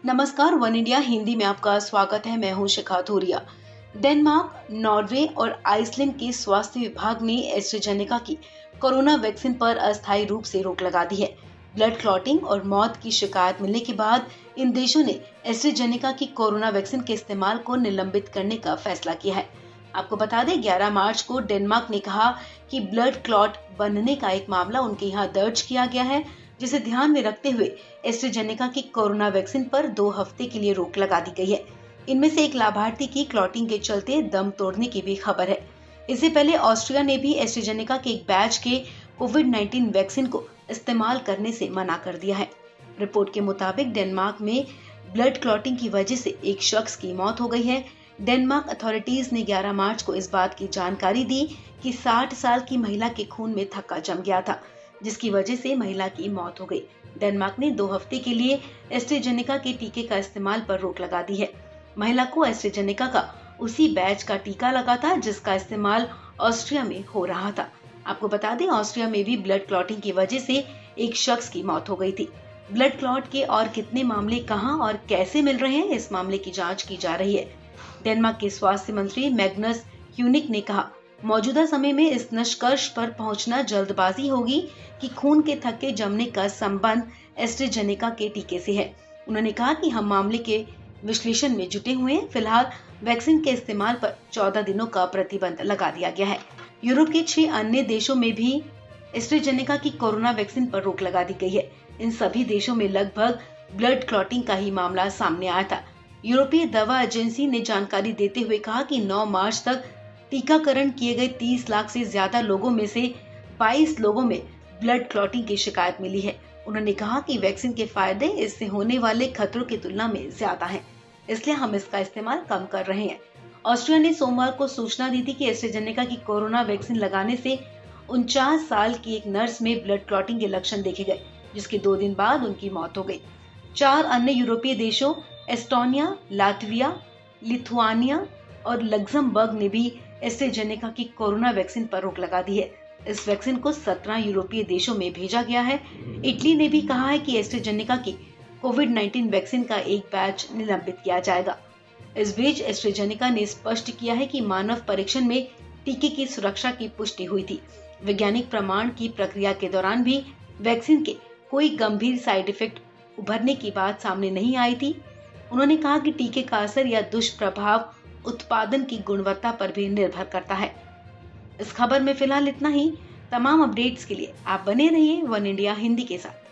नमस्कार, one India Hindi में आपका स्वागत है। मैं हूं शिखा थोरिया। डेनमार्क, नॉर्वे और आइसलैंड के स्वास्थ्य विभाग ने एस्ट्राजेनेका की कोरोना वैक्सीन पर अस्थायी रूप से रोक लगा दी है। ब्लड क्लॉटिंग और मौत की शिकायत मिलने के बाद इन देशों ने एस्ट्राजेनेका की कोरोना वैक्सीन के इस्तेमाल को निलंबित करने का फैसला किया है। आपको बता दें, 11 मार्च को डेनमार्क ने कहा कि ब्लड क्लॉट बनने का एक मामला उनके यहाँ दर्ज किया गया है, जिसे ध्यान में रखते हुए एस्ट्राजेनेका की कोरोना वैक्सीन पर 2 हफ्ते के लिए रोक लगा दी गई है। इनमें से एक लाभार्थी की क्लॉटिंग के चलते दम तोड़ने की भी खबर है। इससे पहले ऑस्ट्रिया ने भी एस्ट्राजेनेका के एक बैच के कोविड-19 वैक्सीन को इस्तेमाल करने से मना कर दिया है। रिपोर्ट के मुताबिक डेनमार्क में ब्लड क्लॉटिंग की वजह से एक शख्स की मौत हो गई है। डेनमार्क अथॉरिटीज ने 11 मार्च को इस बात की जानकारी दी कि 60 साल की महिला के खून में थक्का जम गया था, जिसकी वजह से महिला की मौत हो गई। डेनमार्क ने 2 हफ्ते के लिए एस्ट्राजेनेका के टीके का इस्तेमाल पर रोक लगा दी है। महिला को एस्ट्राजेनेका का उसी बैच का टीका लगा था जिसका इस्तेमाल ऑस्ट्रिया में हो रहा था। आपको बता दें, ऑस्ट्रिया में भी ब्लड क्लॉटिंग की वजह से एक शख्स की मौत हो गई थी। ब्लड क्लॉट के और कितने मामले कहां और कैसे मिल रहे हैं, इस मामले की जांच की जा रही है। डेनमार्क के स्वास्थ्य मंत्री मैग्नस ह्यूनिक ने कहा, मौजूदा समय में इस निष्कर्ष पर पहुंचना जल्दबाजी होगी कि खून के थक्के जमने का संबंध एस्ट्राजेनेका के टीके से है। उन्होंने कहा कि हम मामले के विश्लेषण में जुटे हुए हैं। फिलहाल वैक्सीन के इस्तेमाल पर 14 दिनों का प्रतिबंध लगा दिया गया है। यूरोप के 6 अन्य देशों में भी एस्ट्राजेनेका की कोरोना वैक्सीन पर रोक लगा दी गई है। इन सभी देशों में लगभग ब्लड क्लॉटिंग का ही मामला सामने आया था। यूरोपीय दवा एजेंसी ने जानकारी देते हुए कहा कि 9 मार्च तक टीकाकरण किए गए 30 लाख से ज्यादा लोगों में से 22 लोगों में ब्लड क्लॉटिंग की शिकायत मिली है। उन्होंने कहा कि वैक्सीन के फायदे इससे होने वाले खतरों की तुलना में ज्यादा हैं, इसलिए हम इसका इस्तेमाल कम कर रहे हैं। ऑस्ट्रिया ने सोमवार को सूचना दी थी कि एस्ट्राजेनेका की कोरोना वैक्सीन लगाने से 49 साल की एक नर्स में ब्लड क्लॉटिंग के लक्षण देखे गए, जिसके 2 दिन बाद उनकी मौत हो गई। 4 अन्य यूरोपीय देशों एस्टोनिया, लातविया, लिथुआनिया और लग्जमबर्ग ने भी एस्ट्राजेनेका की कोरोना वैक्सीन पर रोक लगा दी है। इस वैक्सीन को 17 यूरोपीय देशों में भेजा गया है। इटली ने भी कहा है कि एस्ट्राजेनेका की कोविड-19 वैक्सीन का एक बैच निलंबित किया जाएगा। इस बीच एस्ट्राजेनेका ने स्पष्ट किया है कि मानव परीक्षण में टीके की सुरक्षा की पुष्टि हुई थी। वैज्ञानिक प्रमाण की प्रक्रिया के दौरान भी वैक्सीन के कोई गंभीर साइड इफेक्ट उभरने की बात सामने नहीं आई थी। उन्होंने कहा कि टीके का असर या दुष्प्रभाव उत्पादन की गुणवत्ता पर भी निर्भर करता है। इस खबर में फिलहाल इतना ही। तमाम अपडेट्स के लिए आप बने रहिए वन इंडिया हिंदी के साथ।